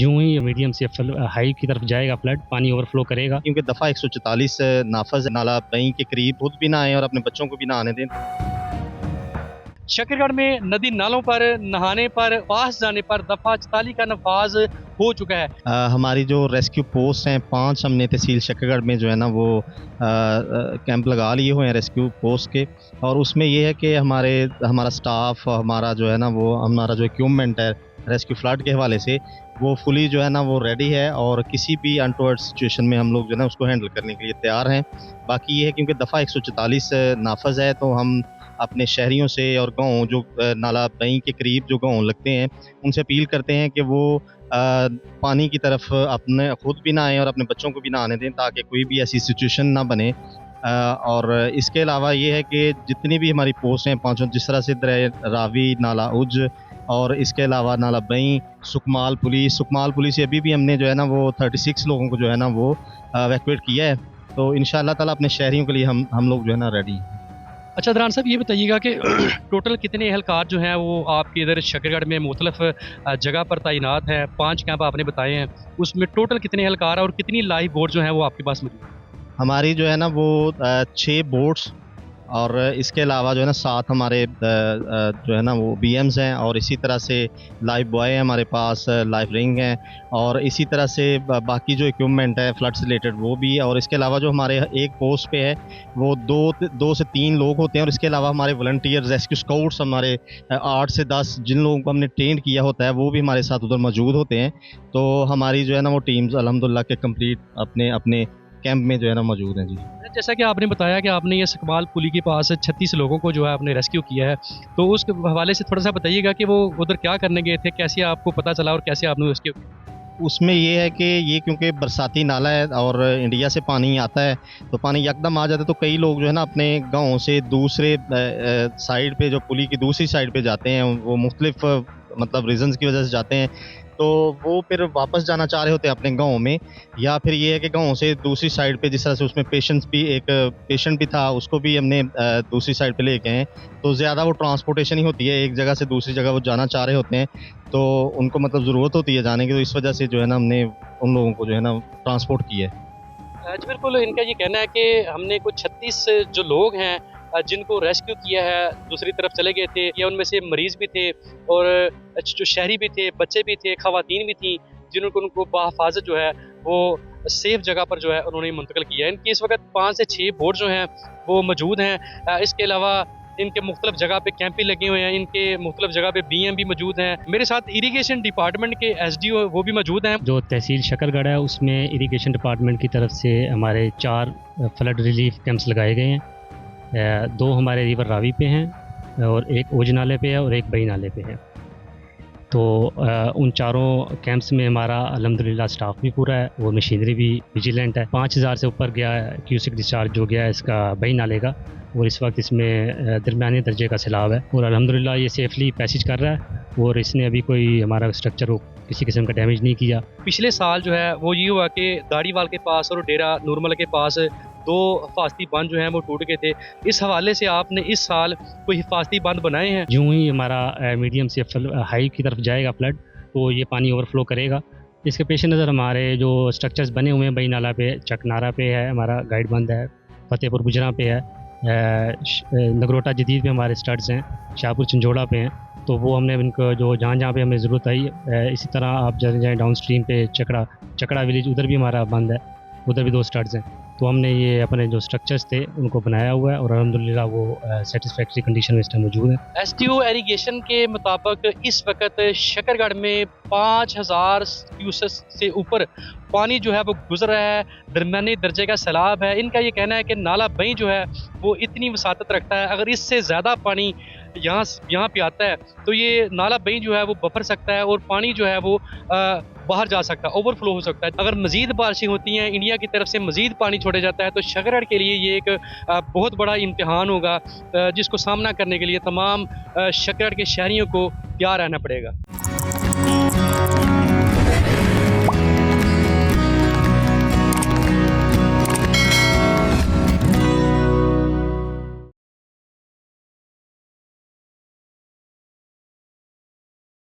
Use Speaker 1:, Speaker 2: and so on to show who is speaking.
Speaker 1: यूं ही मीडियम से हाई की तरफ जाएगा फ्लड, पानी ओवरफ्लो करेगा।
Speaker 2: क्योंकि दफ़ा 144 नाफज नाला बई के करीब खुद भी ना आए और अपने बच्चों को भी ना आने दें।
Speaker 3: शकरगढ़ में नदी नालों पर नहाने पर पास जाने पर दफा 44 का नफाज हो चुका है।
Speaker 2: हमारी जो रेस्क्यू पोस्ट हैं 5 हमने तहसील शकरगढ़ में जो है ना वो कैंप लगा लिए हुए हैं रेस्क्यू पोस्ट के। और उसमें ये है कि हमारा स्टाफ, हमारा जो है ना वो हमारा जो इक्विपमेंट है रेस्क्यू फ्लड के हवाले से वो फुली जो है ना वो रेडी है और किसी भी अनटोवर्ड सिचुएशन में हम लोग जो है ना उसको हैंडल करने के लिए तैयार हैं। बाकी ये है क्योंकि दफ़ा 144 नाफज है तो हम अपने शहरियों से और गाँव जो नाला बई के करीब जो गाँव लगते हैं उनसे अपील करते हैं कि वो पानी की तरफ अपने खुद भी ना आए और अपने बच्चों को भी ना आने दें ताकि कोई भी ऐसी सिचुएशन ना बने। और इसके अलावा ये है कि जितनी भी हमारी पोस्ट हैं पाँचों, जिस तरह से रावी, नाला उज और इसके अलावा नाला बई, सुकमाल पुलिस से अभी भी हमने जो है ना वो 36 लोगों को जो है ना वो एवैक्यूएट किया है। तो इंशाअल्लाह ताला अपने शहरियों के लिए हम लोग जो है ना रेडी हैं।
Speaker 3: अच्छा दरान साहब, ये बताइएगा कि टोटल कितने एहलकार जो हैं वो आपके इधर शकरगढ़ में मुख्तलिफ जगह पर तैनात हैं? 5 कैंप आपने बताए हैं, उसमें टोटल कितने एहलकार हैं और कितनी लाइफ बोट जो है वो आपके पास मौजूद है?
Speaker 2: हमारी जो है ना वो 6 बोट्स और इसके अलावा जो है ना 7 हमारे जो है ना वो BMs हैं और इसी तरह से लाइफ बॉय है हमारे पास, लाइफ रिंग है और इसी तरह से बाकी जो इक्विपमेंट है फ्लड से रिलेटेड वो भी। और इसके अलावा जो हमारे एक पोस्ट पे है वो 2 से 3 लोग होते हैं और इसके अलावा हमारे वॉलंटियर रेस्क्यू स्काउट्स हमारे 8 से 10 जिन लोगों को हमने ट्रेन किया होता है वो भी हमारे साथ उधर मौजूद होते हैं। तो हमारी जो है ना वो टीम्स अल्हम्दुलिल्लाह के कंप्लीट अपने अपने कैंप में जो है ना मौजूद हैं जी।
Speaker 3: जैसा कि आपने बताया कि आपने ये सकमाल पुली के पास 36 लोगों को जो है आपने रेस्क्यू किया है, तो उस हवाले से थोड़ा सा बताइएगा कि वो उधर क्या करने गए थे, कैसे आपको पता चला और कैसे आपने रेस्क्यू किया?
Speaker 2: उसमें ये है कि ये क्योंकि बरसाती नाला है और इंडिया से पानी आता है तो पानी यकदम आ जाता है तो कई लोग जो है ना अपने गांव से दूसरे साइड पे, जो पुली की दूसरी साइड पे जाते हैं, वो मुख्तलिफ मतलब रीजंस की वजह से जाते हैं तो वो फिर वापस जाना चाह रहे होते हैं अपने गांव में। या फिर ये है कि गांव से दूसरी साइड पे, जिस तरह से उसमें एक पेशेंट भी था उसको भी हमने दूसरी साइड पे लेके हैं तो ज़्यादा वो ट्रांसपोर्टेशन ही होती है, एक जगह से दूसरी जगह वो जाना चाह रहे होते हैं तो उनको मतलब ज़रूरत होती है जाने की, तो इस वजह से जो है ना हमने उन लोगों को जो है ना ट्रांसपोर्ट किया है।
Speaker 3: जी बिल्कुल, इनका ये कहना है कि हमने कुछ 36 जो लोग हैं जिनको रेस्क्यू किया है दूसरी तरफ चले गए थे, या उनमें से मरीज़ भी थे और जो शहरी भी थे, बच्चे भी थे, ख़वातीन भी थी, जिनको उनको बहिफाजत जो है वो सेफ जगह पर जो है उन्होंने मुंतकिल किया है। इनकी इस वक्त 5 से 6 बोट जो हैं वो मौजूद हैं। इसके अलावा इनके मुख्तलिफ जगह पे कैंप भी लगे हुए हैं, इनके मुख्तलिफ जगह पे BM भी मौजूद हैं। मेरे साथ इरीगेशन डिपार्टमेंट के SDO वो भी मौजूद हैं।
Speaker 1: जो तहसील शकरगढ़ है उसमें इरीगेशन डिपार्टमेंट की तरफ से हमारे 4 फ्लड रिलीफ कैंप्स लगाए गए हैं। 2 हमारे रिवर रावी पे हैं और एक ओज नाले पे है और एक बई नाले पे है। तो उन चारों कैंप्स में हमारा अल्हम्दुलिल्लाह स्टाफ भी पूरा है और मशीनरी भी विजिलेंट है। 5000 से ऊपर गया क्यूसिक डिस्चार्ज जो गया है इसका बई नाले का, और इस वक्त इसमें दरमियाने दर्जे का सैलाब है और अल्हम्दुलिल्लाह ये सेफली पैसेज कर रहा है और इसने अभी कोई हमारा स्ट्रक्चर किसी किस्म का डैमेज नहीं किया।
Speaker 3: पिछले साल जो है वो ये हुआ कि दाड़ीवाल के पास और डेरा नूरमल के पास 2 हिफाजती बांध जो हैं वो टूट गए थे। इस हवाले से आपने इस साल कोई हिफाजती बांध बनाए हैं?
Speaker 1: यूं ही हमारा मीडियम से हाई की तरफ जाएगा फ्लड तो ये पानी ओवरफ्लो करेगा। इसके पेश नज़र हमारे जो स्ट्रक्चर्स बने हुए हैं बई नाला पे, चकनारा पे है हमारा गाइड बंद है, फतेहपुर गुजरा पे है, नगरोटा जदीद पे हमारे स्टड्स हैं, शाहपुर चंजोड़ा पे हैं। तो वो हमने इनको जो जहाँ पे हमें ज़रूरत आई, इसी तरह आप जाएँ डाउन स्ट्रीम पे चकड़ा विलेज, उधर भी हमारा बंद है, उधर भी 2 स्टड्स हैं। तो हमने ये अपने जो स्ट्रक्चर्स थे उनको बनाया हुआ है और अल्हम्दुलिल्लाह वो सेटिस्फैक्ट्री कंडीशन में इस टाइम मौजूद है।
Speaker 3: SDO इरीगेशन के मुताबिक इस वक्त शकरगढ़ में 5000 क्यूसेस से ऊपर पानी जो है वो गुजर रहा है, दरमियानी दर्जे का सैलाब है। इनका ये कहना है कि नाला बई जो है वो इतनी वसातत रखता है, अगर इससे ज़्यादा पानी यहाँ पे आता है तो ये नाला बई जो है वो बफर सकता है और पानी जो है वो बाहर जा सकता है, ओवरफ्लो हो सकता है। अगर मज़ीद बारिशें होती हैं, इंडिया की तरफ से मज़ीद पानी छोड़ा जाता है तो शकरगढ़ के लिए ये एक बहुत बड़ा इम्तिहान होगा जिसको सामना करने के लिए तमाम शकरगढ़ के शहरियों को तैयार रहना पड़ेगा।